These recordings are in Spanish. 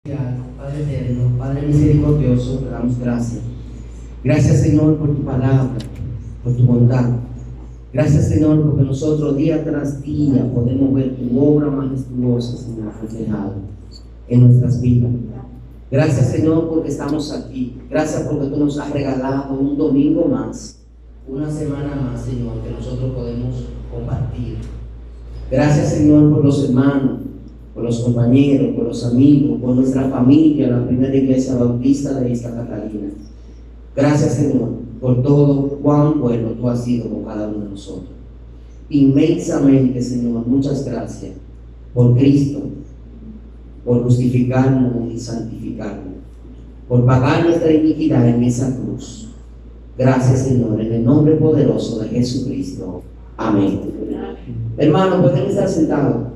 Padre eterno, Padre misericordioso, te damos gracias. Gracias, Señor, por tu palabra, por tu bondad. Gracias, Señor, porque nosotros día tras día podemos ver tu obra majestuosa, Señor, reflejada en nuestras vidas. Gracias, Señor, porque estamos aquí. Gracias porque tú nos has regalado un domingo más, una semana más, Señor, que nosotros podemos compartir. Gracias, Señor, por los hermanos, por los compañeros, por los amigos, por nuestra familia, la primera iglesia bautista de Isla Catalina. Gracias, Señor, por todo cuán bueno tú has sido con cada uno de nosotros. Inmensamente, Señor, muchas gracias por Cristo, por justificarnos y santificarnos, por pagar nuestra iniquidad en esa cruz. Gracias, Señor, en el nombre poderoso de Jesucristo. Amén. Hermanos, pueden estar sentados.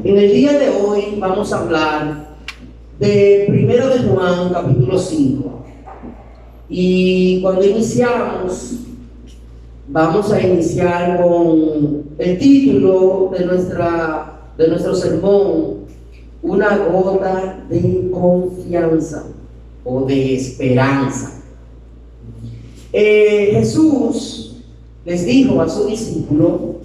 En el día de hoy vamos a hablar de 1 de Juan, capítulo 5. Y cuando iniciamos, vamos a iniciar con el título de nuestro sermón: una gota de confianza o de esperanza. Jesús les dijo a su discípulo: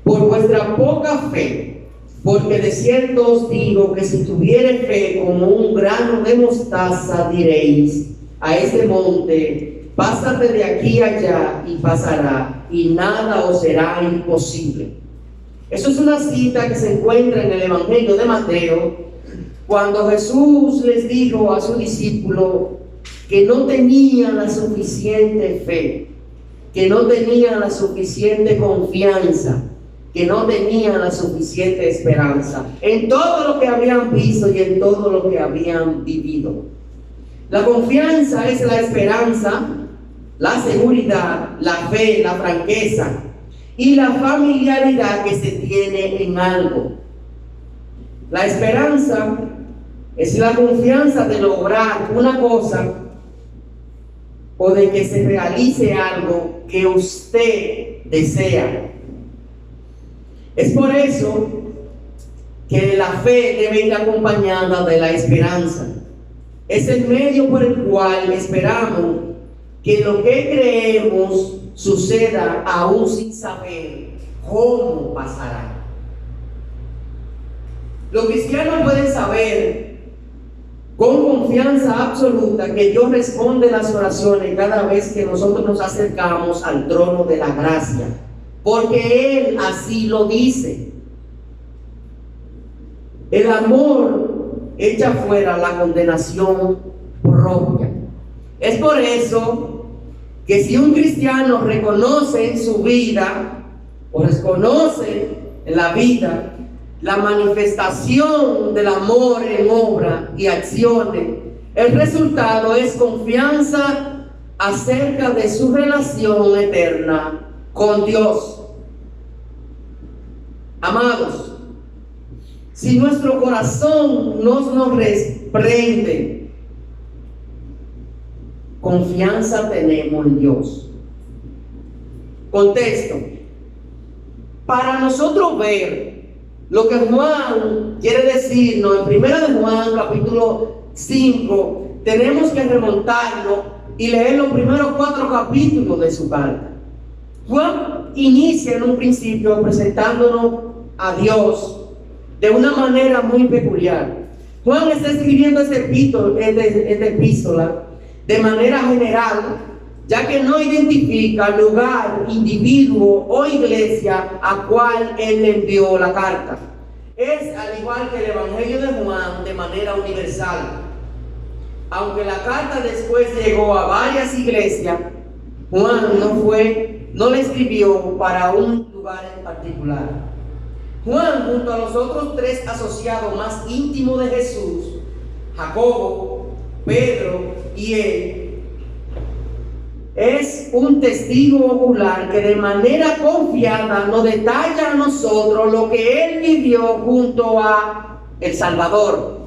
por vuestra poca fe, porque de cierto os digo que si tuviereis fe como un grano de mostaza, diréis a este monte: pásate de aquí allá, y pasará, y nada os será imposible. Eso es una cita que se encuentra en el Evangelio de Mateo, cuando Jesús les dijo a su discípulo que no tenían la suficiente fe, que no tenían la suficiente confianza, que no tenían la suficiente esperanza en todo lo que habían visto y en todo lo que habían vivido. La confianza es la esperanza, la seguridad, la fe, la franqueza y la familiaridad que se tiene en algo. La esperanza es la confianza de lograr una cosa o de que se realice algo que usted desea. Es por eso que la fe debe ir acompañada de la esperanza. Es el medio por el cual esperamos que lo que creemos suceda aún sin saber cómo pasará. Los cristianos pueden saber con confianza absoluta que Dios responde las oraciones cada vez que nosotros nos acercamos al trono de la gracia, porque Él así lo dice. El amor echa fuera la condenación propia. Es por eso que si un cristiano reconoce en su vida o reconoce en la vida la manifestación del amor en obra y acciones, el resultado es confianza acerca de su relación eterna con Dios. Amados, si nuestro corazón nos reprende, confianza tenemos en Dios. Contexto: para nosotros ver lo que Juan quiere decirnos en 1 de Juan capítulo 5, tenemos que remontarnos y leer los primeros 4 capítulos de su carta. Juan inicia en un principio presentándonos a Dios de una manera muy peculiar. Juan está escribiendo esta epístola de manera general, ya que no identifica lugar, individuo o iglesia a cual él le envió la carta. Es al igual que el Evangelio de Juan, de manera universal. Aunque la carta después llegó a varias iglesias, Juan no le escribió para un lugar en particular. Juan, junto a los otros 3 asociados más íntimos de Jesús, Jacobo, Pedro y él, es un testigo ocular que de manera confiada nos detalla a nosotros lo que él vivió junto a el Salvador.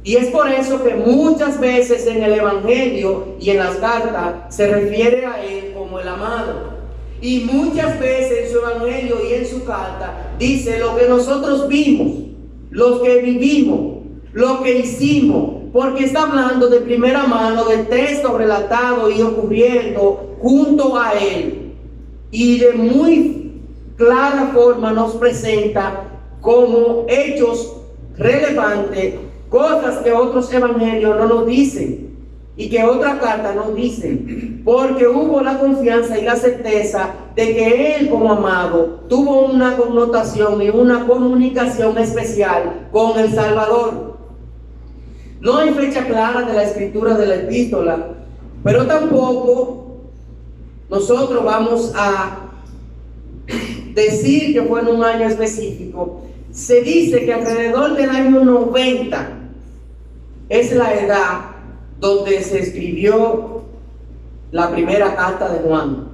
Y es por eso que muchas veces en el Evangelio y en las cartas se refiere a él como el amado. Y muchas veces en su evangelio y en su carta, dice lo que nosotros vimos, lo que vivimos, lo que hicimos, porque está hablando de primera mano de texto relatado y ocurriendo junto a él, y de muy clara forma nos presenta como hechos relevantes, cosas que otros evangelios no nos dicen y que otra carta nos dicen, porque hubo la confianza y la certeza de que él como amado tuvo una connotación y una comunicación especial con el Salvador. No hay fecha clara de la escritura de la epístola, pero tampoco nosotros vamos a decir que fue en un año específico. Se dice que alrededor del año 90 es la edad donde se escribió la primera carta de Juan.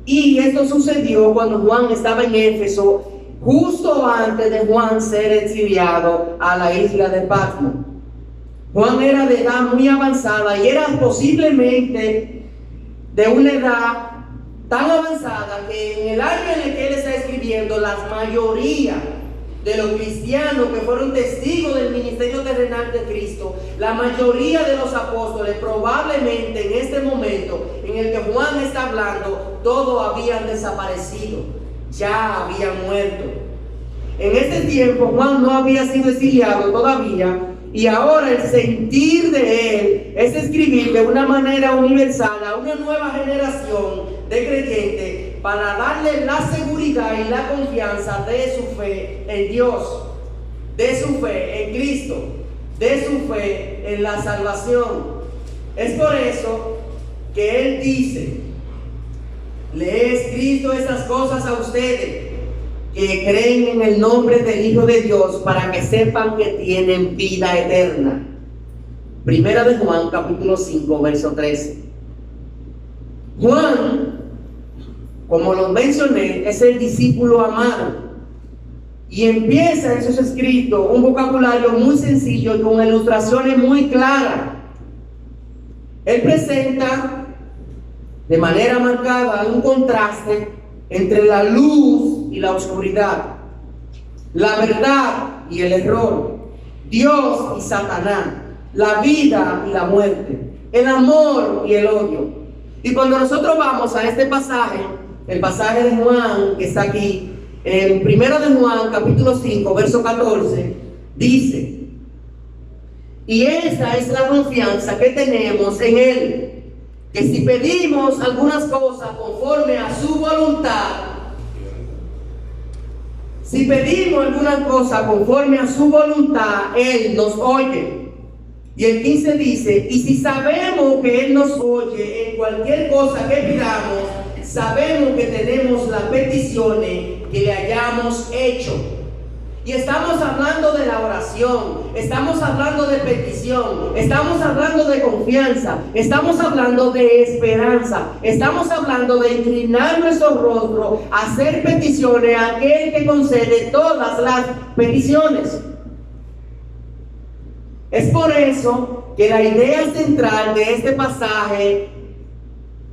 Y esto sucedió cuando Juan estaba en Éfeso, justo antes de Juan ser exiliado a la isla de Patmos. Juan era de edad muy avanzada y era posiblemente de una edad tan avanzada que en el año en el que él está escribiendo, la mayoría de los cristianos que fueron testigos del ministerio terrenal de Cristo, la mayoría de los apóstoles, probablemente en este momento en el que Juan está hablando, todos habían desaparecido, ya habían muerto. En ese tiempo Juan no había sido exiliado todavía, y ahora el sentir de él es escribir de una manera universal a una nueva generación de creyentes para darle la seguridad y la confianza de su fe en Dios, de su fe en Cristo, de su fe en la salvación. Es por eso que él dice: le he escrito estas cosas a ustedes que creen en el nombre del Hijo de Dios, para que sepan que tienen vida eterna. Primera de Juan, capítulo 5, verso 13. Juan, como lo mencioné, es el discípulo amado, y empieza en sus escritos un vocabulario muy sencillo y con ilustraciones muy claras. Él presenta de manera marcada un contraste entre la luz y la oscuridad, la verdad y el error, Dios y Satanás, la vida y la muerte, el amor y el odio. Y cuando nosotros vamos a este pasaje, el pasaje de Juan que está aquí, en 1 de Juan capítulo 5 verso 14, dice: y esa es la confianza que tenemos en él, que si pedimos algunas cosas conforme a su voluntad, si pedimos alguna cosa conforme a su voluntad, él nos oye. Y el 15 dice: y si sabemos que él nos oye en cualquier cosa que pidamos, sabemos que tenemos las peticiones que le hayamos hecho. Y estamos hablando de la oración, estamos hablando de petición, estamos hablando de confianza, estamos hablando de esperanza, estamos hablando de inclinar nuestro rostro a hacer peticiones a aquel que concede todas las peticiones. Es por eso que la idea central de este pasaje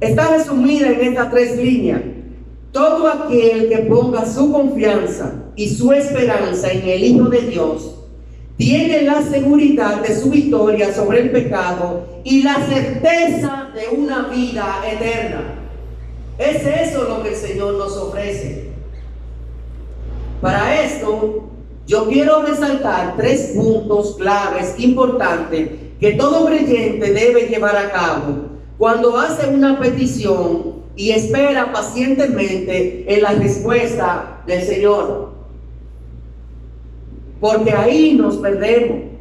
está resumida en estas 3 líneas. Todo aquel que ponga su confianza y su esperanza en el Hijo de Dios tiene la seguridad de su victoria sobre el pecado y la certeza de una vida eterna. Es eso lo que el Señor nos ofrece. Para esto, yo quiero resaltar 3 puntos claves importantes que todo creyente debe llevar a cabo cuando hace una petición y espera pacientemente en la respuesta del Señor. Porque ahí nos perdemos.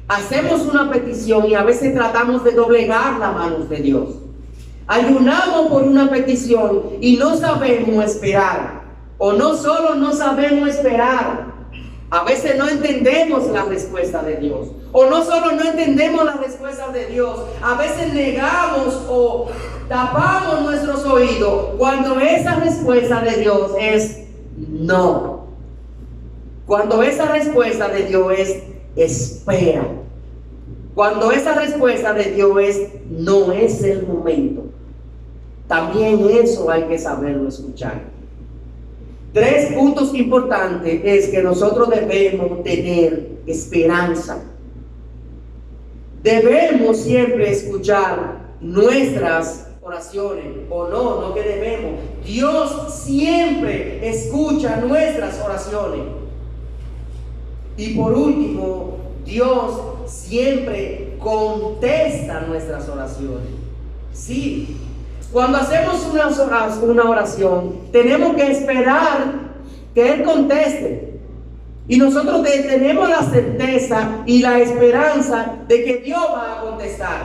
Hacemos una petición y a veces tratamos de doblegar las manos de Dios. Ayunamos por una petición y no sabemos esperar. O no solo no sabemos esperar, a veces no entendemos la respuesta de Dios. O no solo no entendemos la respuesta de Dios, a veces negamos o tapamos nuestros oídos cuando esa respuesta de Dios es no. Cuando esa respuesta de Dios es espera. Cuando esa respuesta de Dios es no es el momento. También eso hay que saberlo escuchar. 3 puntos importantes es que nosotros debemos tener esperanza. Debemos siempre escuchar nuestras oraciones, o no que debemos. Dios siempre escucha nuestras oraciones. Y por último, Dios siempre contesta nuestras oraciones. Sí, cuando hacemos una oración, tenemos que esperar que Él conteste. Y nosotros tenemos la certeza y la esperanza de que Dios va a contestar,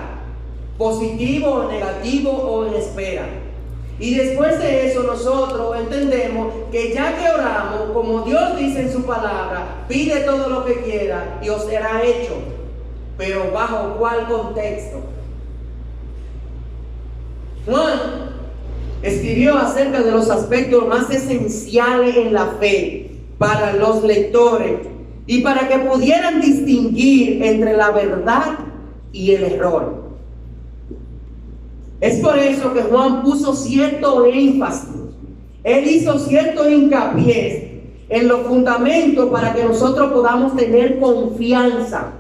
positivo o negativo o en espera. Y después de eso nosotros entendemos que ya que oramos, como Dios dice en su palabra, pide todo lo que quiera y os será hecho. Pero ¿bajo cuál contexto? Juan escribió acerca de los aspectos más esenciales en la fe para los lectores y para que pudieran distinguir entre la verdad y el error. Es por eso que Juan puso cierto énfasis, él hizo cierto hincapié en los fundamentos para que nosotros podamos tener confianza,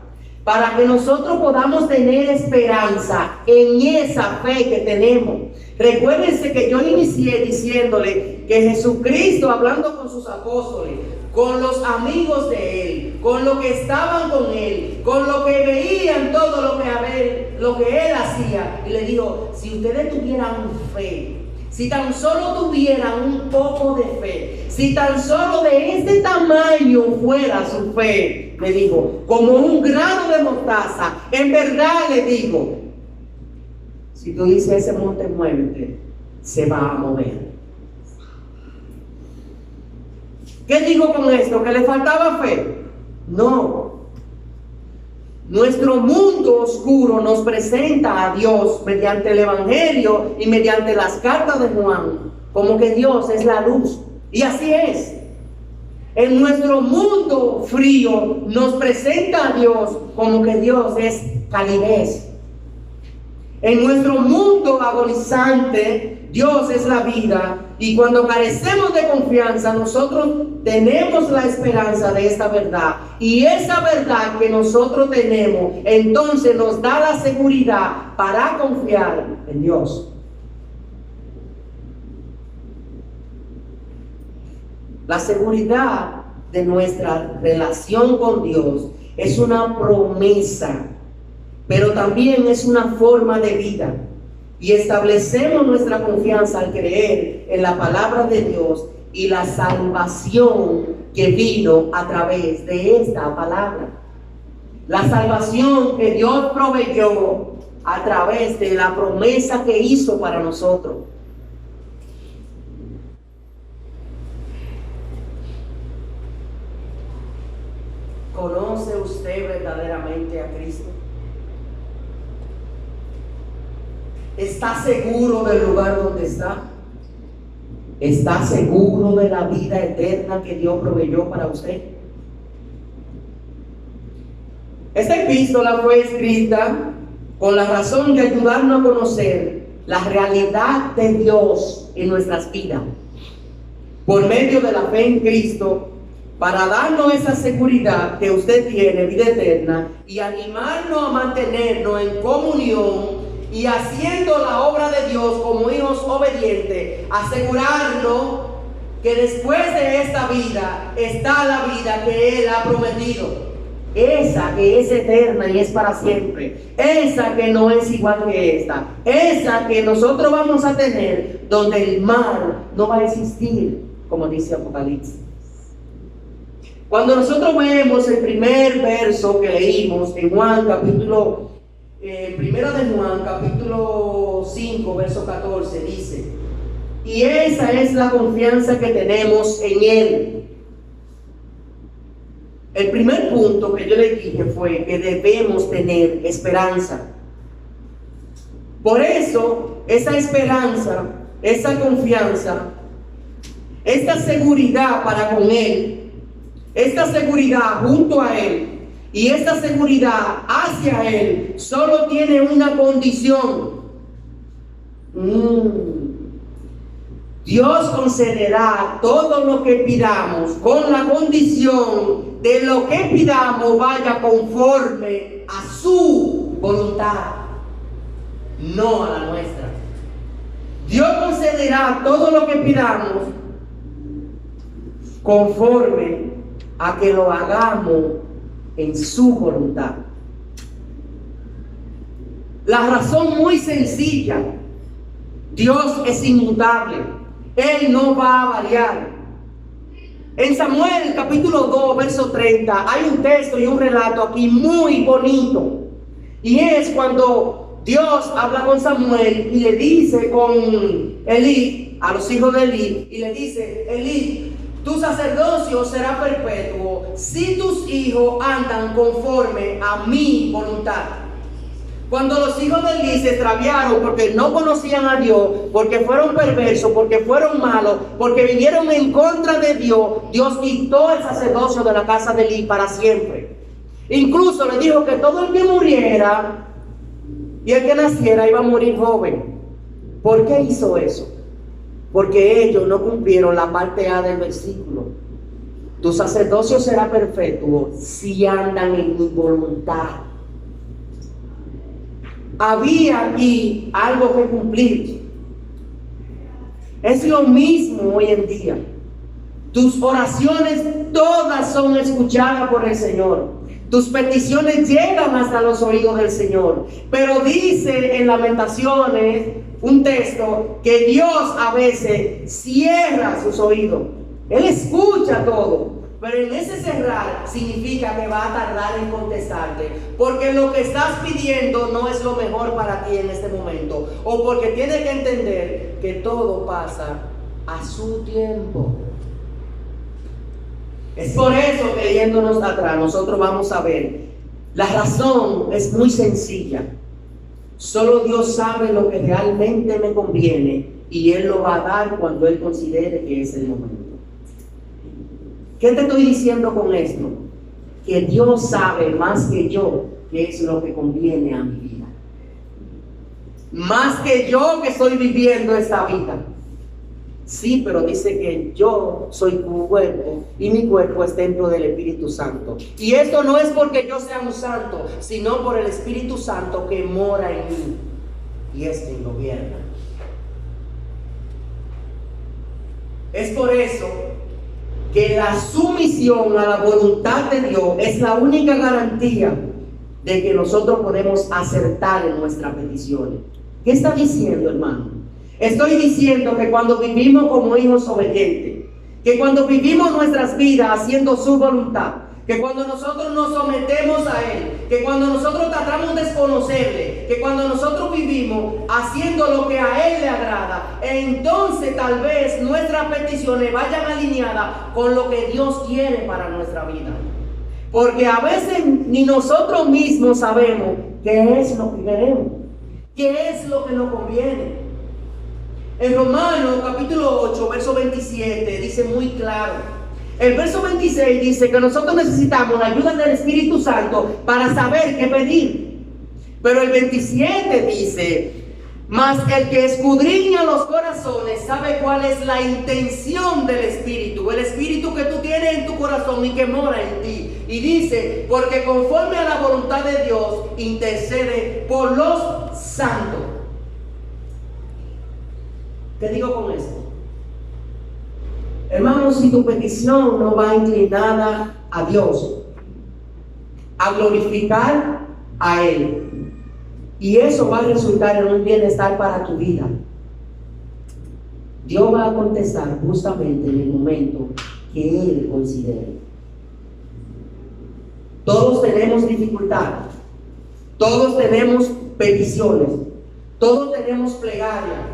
para que nosotros podamos tener esperanza en esa fe que tenemos. Recuérdense que yo inicié diciéndole que Jesucristo, hablando con sus apóstoles, con los amigos de Él, con los que estaban con Él, con los que veían todo lo que Él hacía, y le dijo, si ustedes tuvieran fe, si tan solo tuvieran un poco de fe, si tan solo de este tamaño fuera su fe, le dijo, como un grano de mostaza, en verdad le digo, si tú dices ese monte muévete, se va a mover. ¿Qué digo con esto? ¿Que le faltaba fe? No. Nuestro mundo oscuro nos presenta a Dios mediante el Evangelio y mediante las cartas de Juan, como que Dios es la luz. Y así es. En nuestro mundo frío nos presenta a Dios como que Dios es calidez. En nuestro mundo agonizante, Dios es la vida. Y cuando carecemos de confianza, nosotros tenemos la esperanza de esta verdad. Y esa verdad que nosotros tenemos, entonces nos da la seguridad para confiar en Dios. La seguridad de nuestra relación con Dios es una promesa, pero también es una forma de vida. Y establecemos nuestra confianza al creer en la palabra de Dios y la salvación que vino a través de esta palabra. La salvación que Dios proveyó a través de la promesa que hizo para nosotros. ¿Conoce usted verdaderamente a Cristo? ¿Está seguro del lugar donde está? ¿Está seguro de la vida eterna que Dios proveyó para usted? Esta epístola fue escrita con la razón de ayudarnos a conocer la realidad de Dios en nuestras vidas, por medio de la fe en Cristo, para darnos esa seguridad que usted tiene, vida eterna, y animarnos a mantenernos en comunión y haciendo la obra de Dios como hijos obedientes, asegurarnos que después de esta vida está la vida que Él ha prometido, esa que es eterna y es para siempre, esa que no es igual que esta, esa que nosotros vamos a tener, donde el mal no va a existir, como dice Apocalipsis. Cuando nosotros vemos el primer verso que leímos en Juan primero de Juan capítulo 5 verso 14, dice, y esa es la confianza que tenemos en Él. El primer punto que yo le dije fue que debemos tener esperanza. Por eso, esa esperanza, esa confianza, esta seguridad para con Él, esta seguridad junto a Él y esta seguridad hacia Él solo tiene una condición. Dios concederá todo lo que pidamos con la condición de lo que pidamos vaya conforme a su voluntad, no a la nuestra. Dios concederá todo lo que pidamos conforme a que lo hagamos en su voluntad. La razón muy sencilla: Dios es inmutable. Él no va a variar. En Samuel capítulo 2 verso 30 hay un texto y un relato aquí muy bonito, y es cuando Dios habla con Samuel y le dice con Elí, a los hijos de Elí, y le dice: Elí, tu sacerdocio será perpetuo si tus hijos andan conforme a mi voluntad. Cuando los hijos de Elí se extraviaron porque no conocían a Dios, porque fueron perversos, porque fueron malos, porque vivieron en contra de Dios, Dios quitó el sacerdocio de la casa de Elí para siempre. Incluso le dijo que todo el que muriera y el que naciera iba a morir joven. ¿Por qué hizo eso? Porque ellos no cumplieron la parte A del versículo. Tu sacerdocio será perpetuo si andan en mi voluntad. Había aquí algo que cumplir. Es lo mismo hoy en día. Tus oraciones todas son escuchadas por el Señor. Tus peticiones llegan hasta los oídos del Señor. Pero dice en Lamentaciones un texto que Dios a veces cierra sus oídos. Él escucha todo, pero en ese cerrar significa que va a tardar en contestarte, porque lo que estás pidiendo no es lo mejor para ti en este momento, o porque tienes que entender que todo pasa a su tiempo. Es por eso que yéndonos atrás nosotros vamos a ver, la razón es muy sencilla. Solo Dios sabe lo que realmente me conviene, y Él lo va a dar cuando Él considere que es el momento. ¿Qué te estoy diciendo con esto? Que Dios sabe más que yo qué es lo que conviene a mi vida. Más que yo que estoy viviendo esta vida. Sí, pero dice que yo soy tu cuerpo y mi cuerpo es templo del Espíritu Santo. Y esto no es porque yo sea un santo, sino por el Espíritu Santo que mora en mí y es quien gobierna. Es por eso que la sumisión a la voluntad de Dios es la única garantía de que nosotros podemos acertar en nuestras peticiones. ¿Qué está diciendo, hermano? Estoy diciendo que cuando vivimos como hijos obedientes, que cuando vivimos nuestras vidas haciendo su voluntad, que cuando nosotros nos sometemos a Él, que cuando nosotros tratamos de conocerle, que cuando nosotros vivimos haciendo lo que a Él le agrada, entonces tal vez nuestras peticiones vayan alineadas con lo que Dios quiere para nuestra vida. Porque a veces ni nosotros mismos sabemos qué es lo que queremos, qué es lo que nos conviene. En Romanos capítulo 8, verso 27 dice muy claro. El verso 26 dice que nosotros necesitamos la ayuda del Espíritu Santo para saber qué pedir. Pero el 27 dice: mas el que escudriña los corazones sabe cuál es la intención del Espíritu, el Espíritu que tú tienes en tu corazón y que mora en ti. Y dice: porque conforme a la voluntad de Dios intercede por los santos. ¿Qué digo con esto? Hermano, si tu petición no va inclinada a Dios, a glorificar a Él, y eso va a resultar en un bienestar para tu vida, Dios va a contestar justamente en el momento que Él considere. Todos tenemos dificultades, todos tenemos peticiones, todos tenemos plegaria.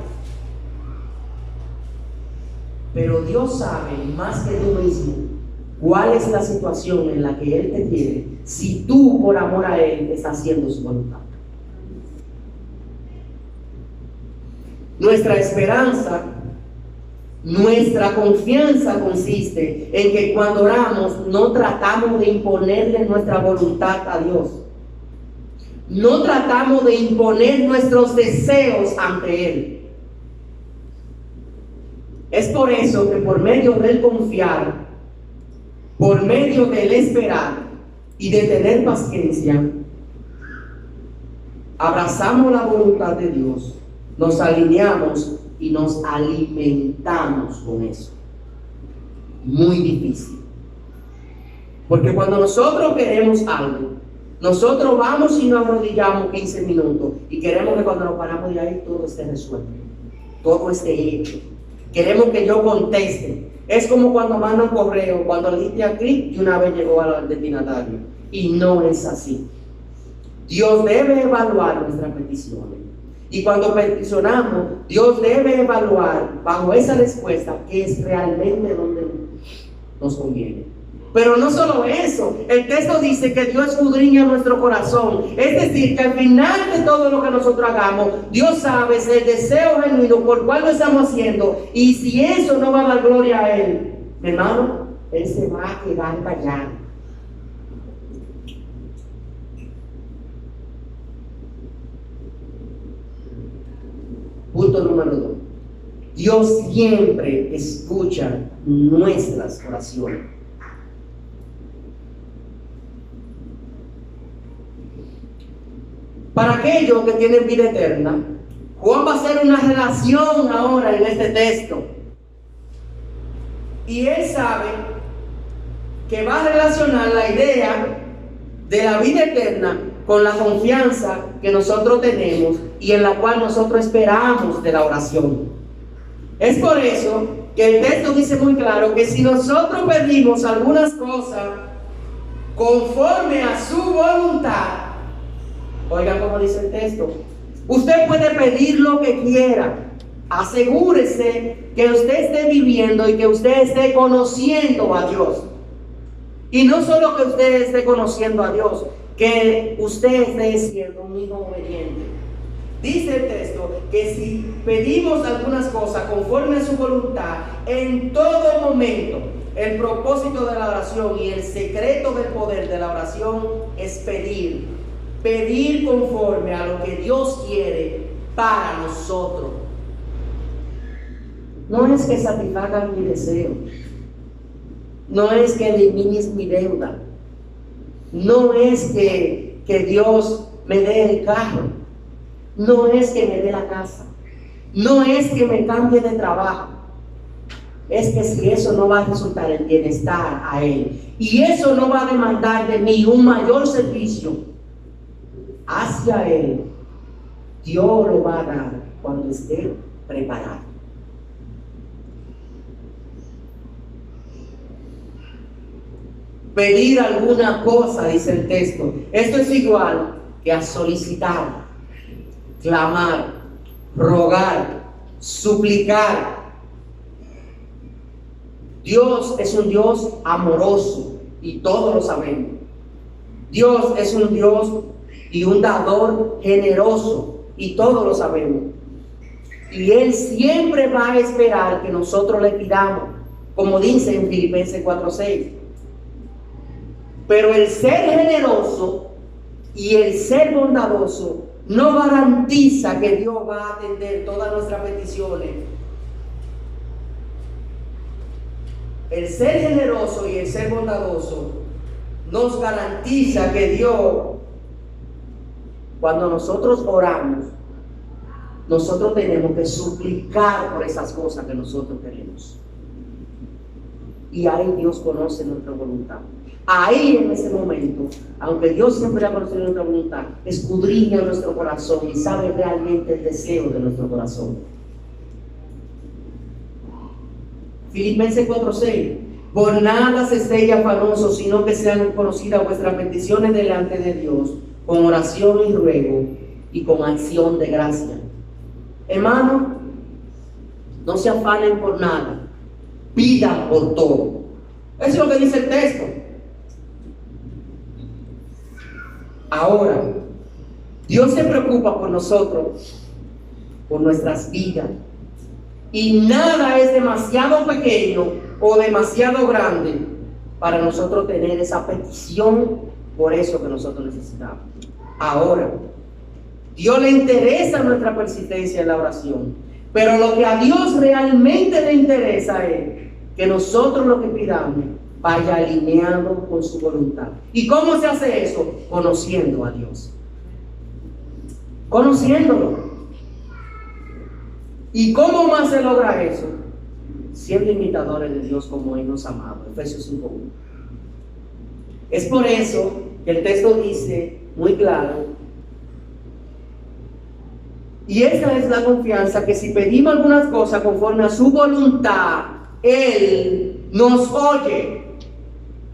Pero Dios sabe más que tú mismo cuál es la situación en la que Él te tiene, si tú por amor a Él estás haciendo su voluntad. Nuestra esperanza, nuestra confianza consiste en que cuando oramos no tratamos de imponerle nuestra voluntad a Dios. No tratamos de imponer nuestros deseos ante Él. Es por eso que por medio del confiar, por medio del esperar y de tener paciencia, abrazamos la voluntad de Dios, nos alineamos y nos alimentamos con eso. Muy difícil. Porque cuando nosotros queremos algo, nosotros vamos y nos arrodillamos 15 minutos y queremos que cuando nos paramos de ahí todo esté resuelto, todo esté hecho. Queremos que yo conteste. Es como cuando manda un correo, cuando le diste a clic y una vez llegó al destinatario. Y no es así. Dios debe evaluar nuestras peticiones. Y cuando peticionamos, Dios debe evaluar bajo esa respuesta qué es realmente donde nos conviene. Pero no solo eso, el texto dice que Dios escudriña nuestro corazón. Es decir, que al final de todo lo que nosotros hagamos, Dios sabe el deseo genuino por cual lo estamos haciendo. Y si eso no va a dar gloria a Él, hermano, Él se va a quedar callado. Punto número 2. Dios siempre escucha nuestras oraciones. Para aquellos que tienen vida eterna, Juan va a hacer una relación ahora en este texto. Y él sabe que va a relacionar la idea de la vida eterna con la confianza que nosotros tenemos y en la cual nosotros esperamos de la oración. Es por eso que el texto dice muy claro que si nosotros pedimos algunas cosas conforme a su voluntad, oigan cómo dice el texto, usted puede pedir lo que quiera. Asegúrese que usted esté viviendo y que usted esté conociendo a Dios. Y no solo que usted esté conociendo a Dios, que usted esté siendo un hijo obediente. Dice el texto que si pedimos algunas cosas conforme a su voluntad, en todo momento, el propósito de la oración y el secreto del poder de la oración es pedir. Pedir conforme a lo que Dios quiere para nosotros. No es que satisfagan mi deseo. No es que elimines mi deuda. No es que Dios me dé el carro. No es que me dé la casa. No es que me cambie de trabajo. Es que si eso no va a resultar en bienestar a Él, y eso no va a demandar de mí un mayor servicio hacia Él, Dios lo va a dar cuando esté preparado. Pedir alguna cosa, dice el texto, esto es igual que a solicitar, clamar, rogar, suplicar. Dios es un Dios amoroso y todos lo sabemos. Dios es un Dios y un dador generoso y todos lo sabemos. Y Él siempre va a esperar que nosotros le pidamos, como dice en Filipenses 4:6. Pero el ser generoso y el ser bondadoso no garantiza que Dios va a atender todas nuestras peticiones. El ser generoso y el ser bondadoso nos garantiza que Dios, cuando nosotros oramos, nosotros tenemos que suplicar por esas cosas que nosotros queremos. Y ahí Dios conoce nuestra voluntad. Ahí en ese momento, aunque Dios siempre ha conocido nuestra voluntad, escudriña nuestro corazón y sabe realmente el deseo de nuestro corazón. Filipenses 4:6. Por nada se estéis afanosos, sino que sean conocidas vuestras peticiones delante de Dios, con oración y ruego y con acción de gracia. Hermano, no se afanen por nada, pidan por todo. Eso es lo que dice el texto. Ahora, Dios se preocupa por nosotros, por nuestras vidas, y nada es demasiado pequeño o demasiado grande para nosotros tener esa petición por eso que nosotros necesitamos. Ahora, Dios le interesa nuestra persistencia en la oración. Pero lo que a Dios realmente le interesa es que nosotros lo que pidamos vaya alineado con su voluntad. ¿Y cómo se hace eso? Conociendo a Dios. Conociéndolo. ¿Y cómo más se logra eso? Siendo imitadores de Dios como Él nos ha amado. Efesios 5:1. Es por eso que el texto dice muy claro, y esa es la confianza, que si pedimos algunas cosas conforme a su voluntad, Él nos oye.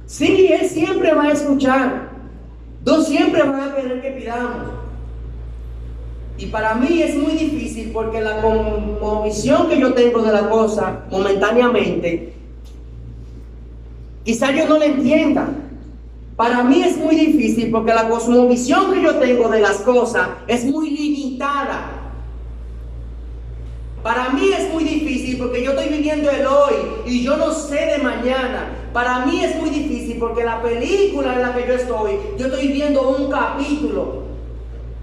Sí, Él siempre va a escuchar. Dios siempre va a querer que pidamos. Y para mí es muy difícil porque la conmovisión que yo tengo de la cosa momentáneamente, quizá yo no la entienda. Para mí es muy difícil porque la cosmovisión que yo tengo de las cosas es muy limitada. Para mí es muy difícil porque yo estoy viviendo el hoy y yo no sé de mañana. Para mí es muy difícil porque la película en la que yo estoy viendo un capítulo.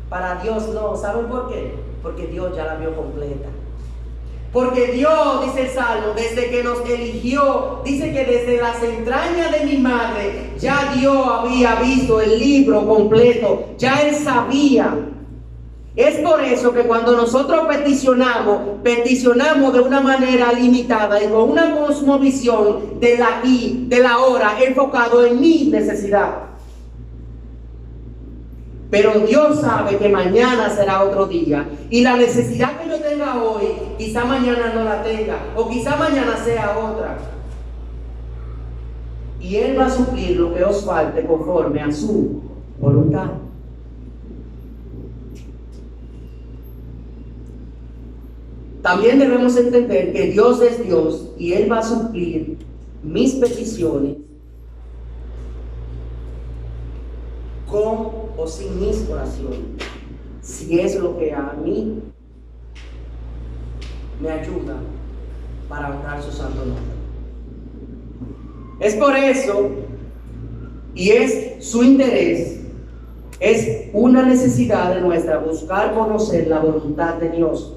Para Dios no. ¿Saben por qué? Porque Dios ya la vio completa. Porque Dios, dice el Salmo, desde que nos eligió, dice que desde las entrañas de mi madre, ya Dios había visto el libro completo, ya Él sabía. Es por eso que cuando nosotros peticionamos de una manera limitada y con una cosmovisión del aquí, de la hora, enfocado en mi necesidad. Pero Dios sabe que mañana será otro día. Y la necesidad que yo tenga hoy, quizá mañana no la tenga. O quizá mañana sea otra. Y Él va a suplir lo que os falte conforme a su voluntad. También debemos entender que Dios es Dios y Él va a suplir mis peticiones con o sin mis oraciones, si es lo que a mí me ayuda para honrar su santo nombre. Es por eso, y es su interés, es una necesidad de nuestra buscar conocer la voluntad de Dios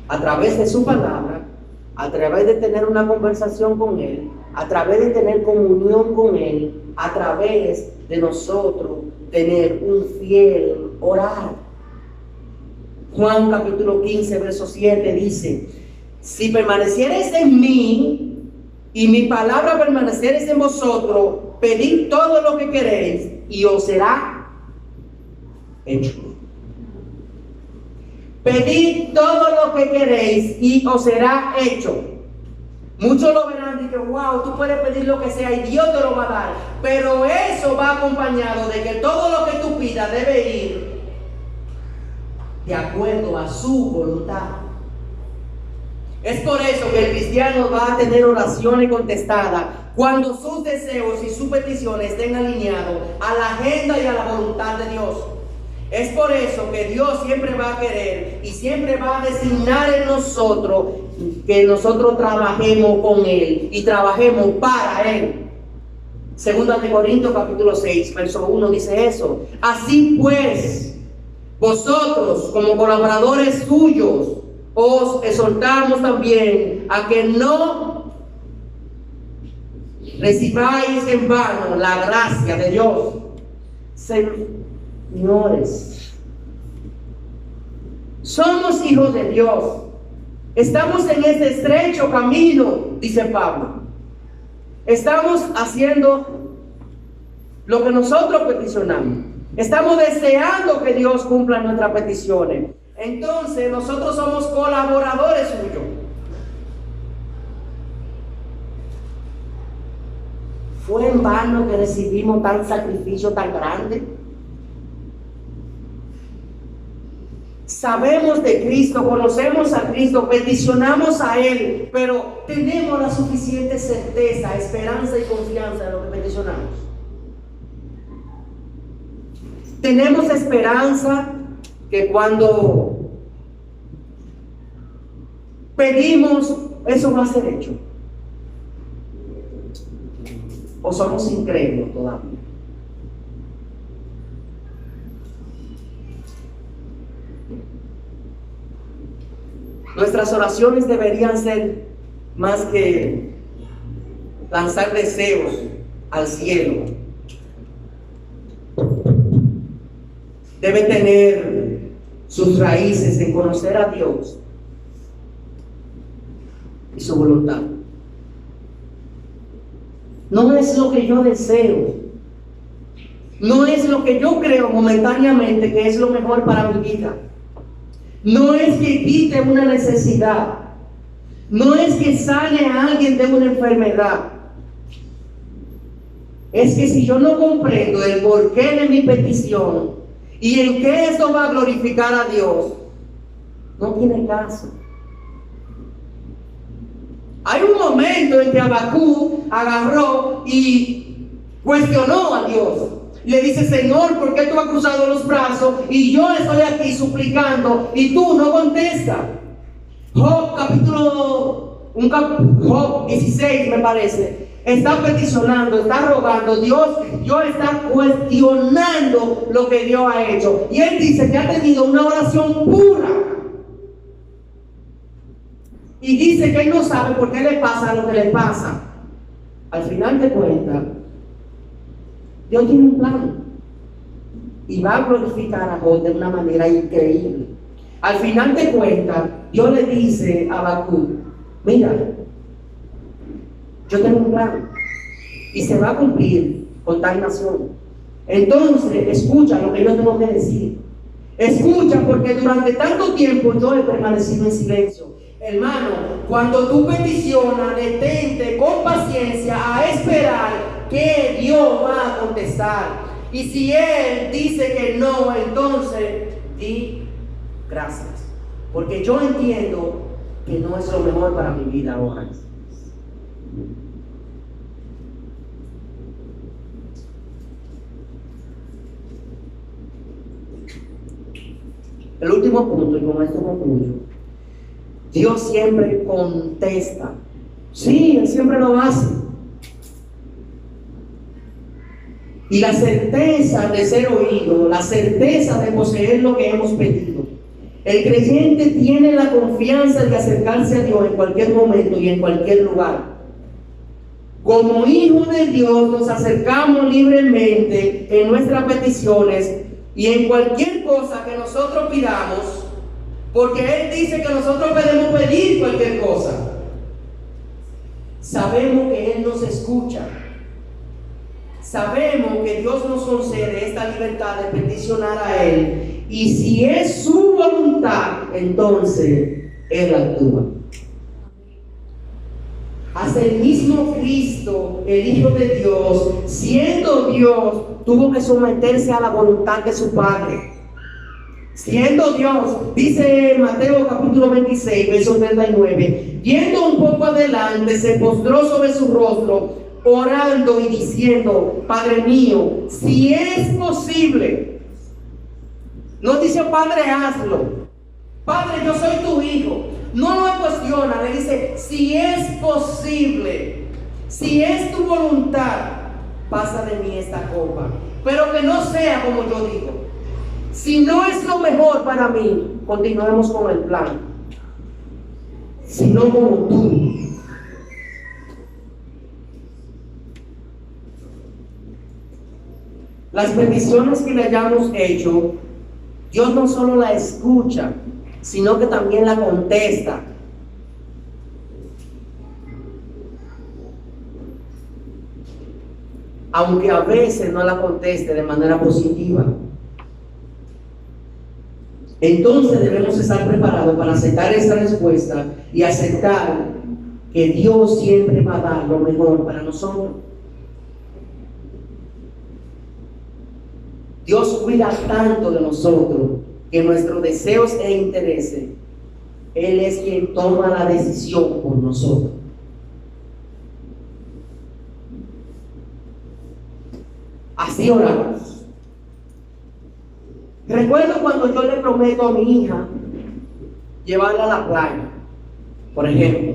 a través de su palabra, a través de tener una conversación con Él, a través de tener comunión con Él, a través de nosotros tener un fiel orar. Juan capítulo 15 verso 7 dice: si permaneciereis en mí y mi palabra permaneciereis en vosotros, pedid todo lo que queréis y os será hecho. Pedid todo lo que queréis y os será hecho. Muchos lo verán y dicen: wow, tú puedes pedir lo que sea y Dios te lo va a dar. Pero eso va acompañado de que todo lo que tú pidas debe ir de acuerdo a su voluntad. Es por eso que el cristiano va a tener oraciones contestadas cuando sus deseos y sus peticiones estén alineados a la agenda y a la voluntad de Dios. Es por eso que Dios siempre va a querer y siempre va a designar en nosotros que nosotros trabajemos con Él y trabajemos para Él. Segunda de Corintios capítulo 6 verso 1 dice eso: así pues, vosotros como colaboradores suyos os exhortamos también a que no recibáis en vano la gracia de Dios. Señores, somos hijos de Dios. Estamos en este estrecho camino, dice Pablo. Estamos haciendo lo que nosotros peticionamos. Estamos deseando que Dios cumpla nuestras peticiones. Entonces nosotros somos colaboradores suyos. ¿Fue en vano que recibimos tan sacrificio tan grande? Sabemos de Cristo, conocemos a Cristo, peticionamos a Él, pero tenemos la suficiente certeza, esperanza y confianza en lo que peticionamos. Tenemos esperanza que cuando pedimos, eso va a ser hecho. ¿O somos incrédulos todavía? Nuestras oraciones deberían ser más que lanzar deseos al cielo. Debe tener sus raíces en conocer a Dios y su voluntad. No es lo que yo deseo, no es lo que yo creo momentáneamente que es lo mejor para mi vida. No es que quite una necesidad, no es que sane a alguien de una enfermedad. Es que si yo no comprendo el porqué de mi petición y en qué eso va a glorificar a Dios, no tiene caso. Hay un momento en que Habacuc agarró y cuestionó a Dios. Le dice: Señor, ¿por qué tú has cruzado los brazos y yo estoy aquí suplicando y tú no contestas? Job 16 me parece, está peticionando, está rogando, Dios está cuestionando lo que Dios ha hecho. Y él dice que ha tenido una oración pura. Y dice que él no sabe por qué le pasa lo que le pasa. Al final de cuentas, Dios tiene un plan y va a glorificar a Job de una manera increíble. Al final de cuentas, Dios le dice a Habacuc: mira, yo tengo un plan y se va a cumplir con tal nación. Entonces, escucha lo que yo tengo que decir. Escucha, porque durante tanto tiempo yo he permanecido en silencio. Hermano, cuando tú peticionas, detente con paciencia a esperar que Dios va a contestar. Y si Él dice que no, entonces di gracias, porque yo entiendo que no es lo mejor para mi vida ahora. El último punto, y con esto concluyo. Dios siempre contesta. Sí, Él siempre lo hace. Y la certeza de ser oído, la certeza de poseer lo que hemos pedido. El creyente tiene la confianza de acercarse a Dios en cualquier momento y en cualquier lugar. Como hijos de Dios nos acercamos libremente en nuestras peticiones y en cualquier cosa que nosotros pidamos, porque Él dice que nosotros podemos pedir cualquier cosa. Sabemos que Él nos escucha. Sabemos que Dios nos concede esta libertad de peticionar a Él. Y si es su voluntad, entonces Él actúa. Hasta el mismo Cristo, el Hijo de Dios, siendo Dios, tuvo que someterse a la voluntad de su Padre. Siendo Dios, dice Mateo capítulo 26, verso 39, yendo un poco adelante, se postró sobre su rostro, orando y diciendo: Padre mío, si es posible. No dice: Padre, hazlo. Padre, yo soy tu hijo. No lo cuestiona, le dice: si es posible, si es tu voluntad, pasa de mí esta copa, pero que no sea como yo digo. Si no es lo mejor para mí, continuemos con el plan. Si no como tú. Las peticiones que le hayamos hecho, Dios no solo la escucha, sino que también la contesta. Aunque a veces no la conteste de manera positiva. Entonces debemos estar preparados para aceptar esa respuesta y aceptar que Dios siempre va a dar lo mejor para nosotros. Dios cuida tanto de nosotros que nuestros deseos e intereses, Él es quien toma la decisión por nosotros. Así oramos. Recuerdo cuando yo le prometo a mi hija llevarla a la playa, por ejemplo.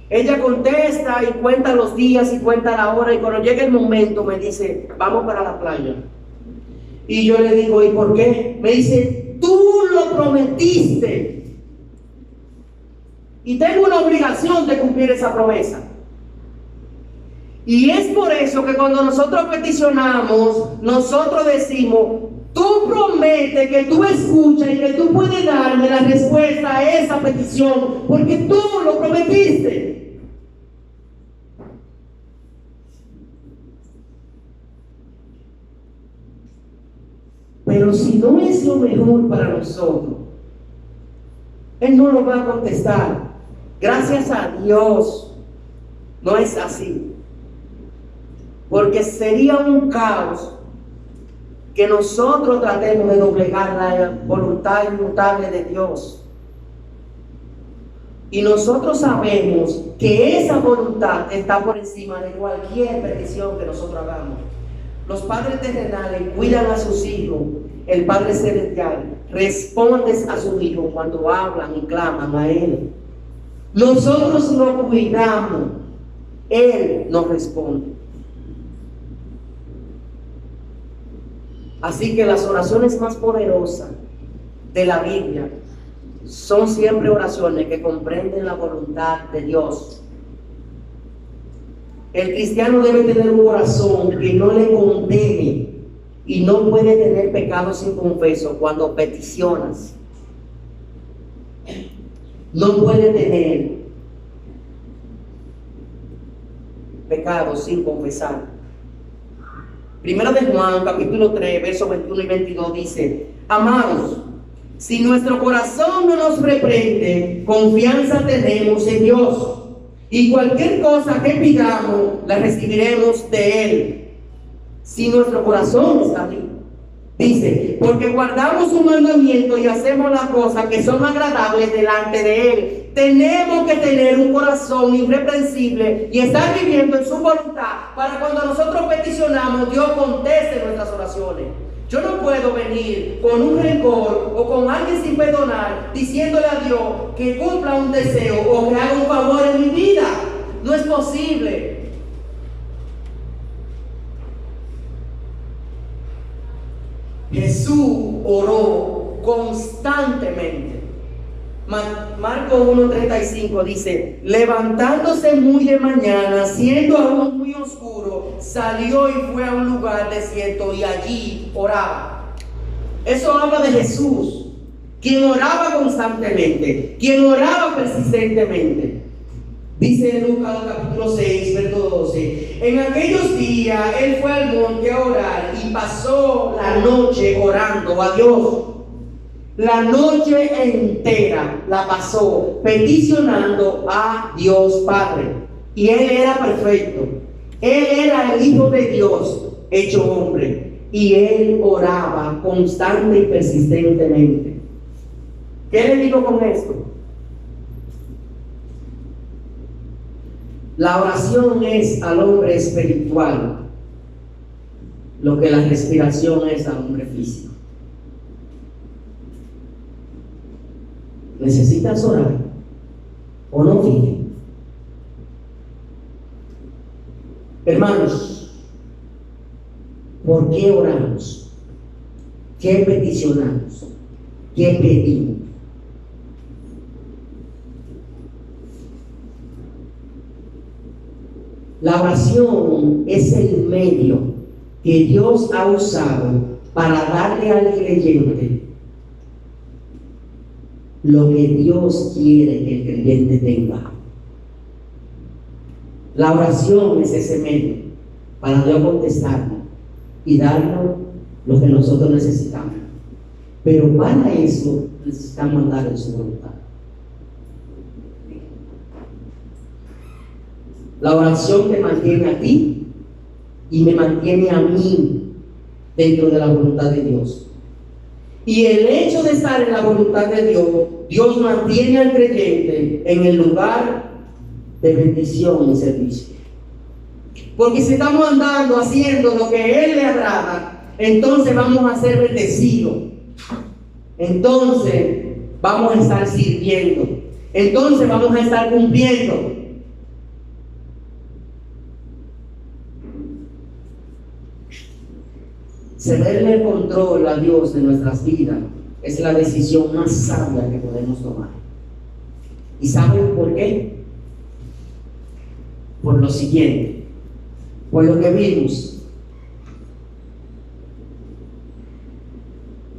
Ella contesta y cuenta los días y cuenta la hora, y cuando llega el momento me dice: vamos para la playa. Y yo le digo: ¿y por qué? Me dice: tú lo prometiste. Y tengo una obligación de cumplir esa promesa. Y es por eso que cuando nosotros peticionamos, nosotros decimos, tú prometes que tú escuchas y que tú puedes darme la respuesta a esa petición, porque tú lo prometiste. Pero si no es lo mejor para nosotros, Él no lo va a contestar. Gracias a Dios, no es así. Porque sería un caos que nosotros tratemos de doblegar la voluntad inmutable de Dios. Y nosotros sabemos que esa voluntad está por encima de cualquier petición que nosotros hagamos. Los padres terrenales cuidan a sus hijos. El Padre Celestial responde a sus hijos cuando hablan y claman a Él. Nosotros lo cuidamos, Él nos responde. Así que las oraciones más poderosas de la Biblia son siempre oraciones que comprenden la voluntad de Dios. El cristiano debe tener un corazón que no le condene y no puede tener pecados sin confeso cuando peticionas. No puede tener pecados sin confesar. Primero de Juan, capítulo 3, versos 21 y 22 dice: amados, si nuestro corazón no nos reprende, confianza tenemos en Dios, y cualquier cosa que pidamos, la recibiremos de Él. Si nuestro corazón está bien. Dice, porque guardamos su mandamiento y hacemos las cosas que son agradables delante de Él. Tenemos que tener un corazón irreprensible y estar viviendo en su voluntad para cuando nosotros peticionamos, Dios conteste nuestras oraciones. Yo no puedo venir con un rencor o con alguien sin perdonar diciéndole a Dios que cumpla un deseo o que haga un favor en mi vida. No es posible. Jesús oró constantemente. Marcos 1:35 dice: levantándose muy de mañana, siendo aún muy oscuro, salió y fue a un lugar desierto y allí oraba. Eso habla de Jesús, quien oraba constantemente, quien oraba persistentemente. Dice Lucas capítulo 6, verso 12: en aquellos días él fue al monte a orar y pasó la noche orando a Dios. La noche entera la pasó peticionando a Dios Padre. Y él era perfecto. Él era el Hijo de Dios hecho hombre. Y él oraba constante y persistentemente. ¿Qué le digo con esto? La oración es al hombre espiritual lo que la respiración es al hombre físico. ¿Necesitas orar o no, Fije? Hermanos, ¿por qué oramos? ¿Qué peticionamos? ¿Qué pedimos? La oración es el medio que Dios ha usado para darle al creyente lo que Dios quiere que el creyente tenga. La oración es ese medio para Dios contestarnos y darnos lo que nosotros necesitamos. Pero para eso necesitamos andar en su voluntad. La oración te mantiene a ti y me mantiene a mí dentro de la voluntad de Dios. Y el hecho de estar en la voluntad de Dios, Dios mantiene al creyente en el lugar de bendición y servicio. Porque si estamos andando haciendo lo que a Él le agrada, entonces vamos a ser bendecidos. Entonces vamos a estar sirviendo. Entonces vamos a estar cumpliendo. Cederle el control a Dios de nuestras vidas es la decisión más sabia que podemos tomar. ¿Y saben por qué? Por lo siguiente, por lo que vimos.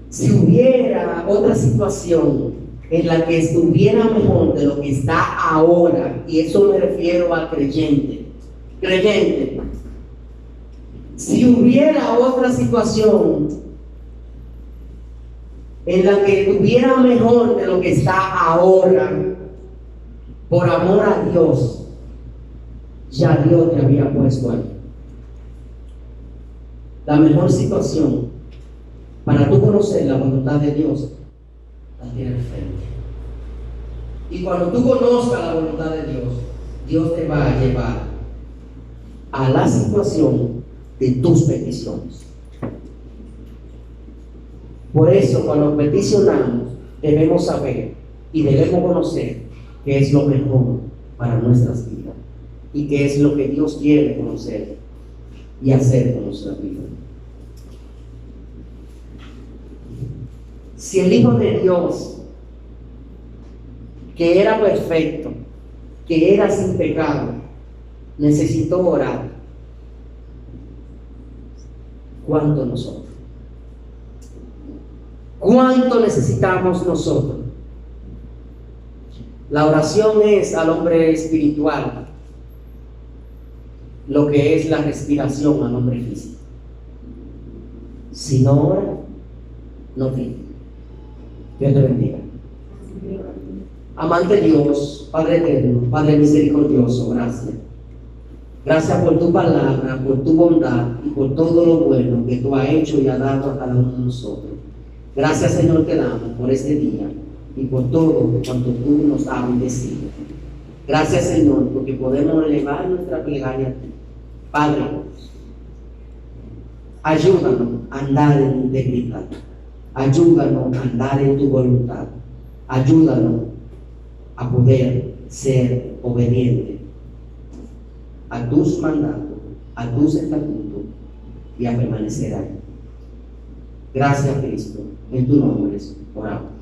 Si hubiera otra situación en la que estuviera mejor de lo que está ahora, y eso me refiero al creyente, si hubiera otra situación en la que estuviera mejor de lo que está ahora, por amor a Dios, ya Dios te había puesto ahí. La mejor situación para tú conocer la voluntad de Dios la tiene al frente. Y cuando tú conozcas la voluntad de Dios, Dios te va a llevar a la situación de tus peticiones. Por eso, cuando peticionamos, debemos saber y debemos conocer qué es lo mejor para nuestras vidas y qué es lo que Dios quiere conocer y hacer con nuestra vida. Si el Hijo de Dios, que era perfecto, que era sin pecado, necesitó orar, ¿cuánto nosotros? ¿Cuánto necesitamos nosotros? La oración es al hombre espiritual lo que es la respiración al hombre físico. Si no ora, no vive. Dios te bendiga. Amante Dios, Padre eterno, Padre misericordioso, gracias. Gracias por tu palabra, por tu bondad y por todo lo bueno que tú has hecho y has dado a cada uno de nosotros. Gracias, Señor, te damos por este día y por todo cuanto tú nos has bendecido. Gracias, Señor, porque podemos elevar nuestra plegaria a ti. Padre, ayúdanos a andar en integridad. Ayúdanos a andar en tu voluntad. Ayúdanos a poder ser obedientes a tus mandatos, a tus estatutos y a permanecer ahí. Gracias, Cristo. En tu nombre oramos.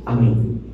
Amén.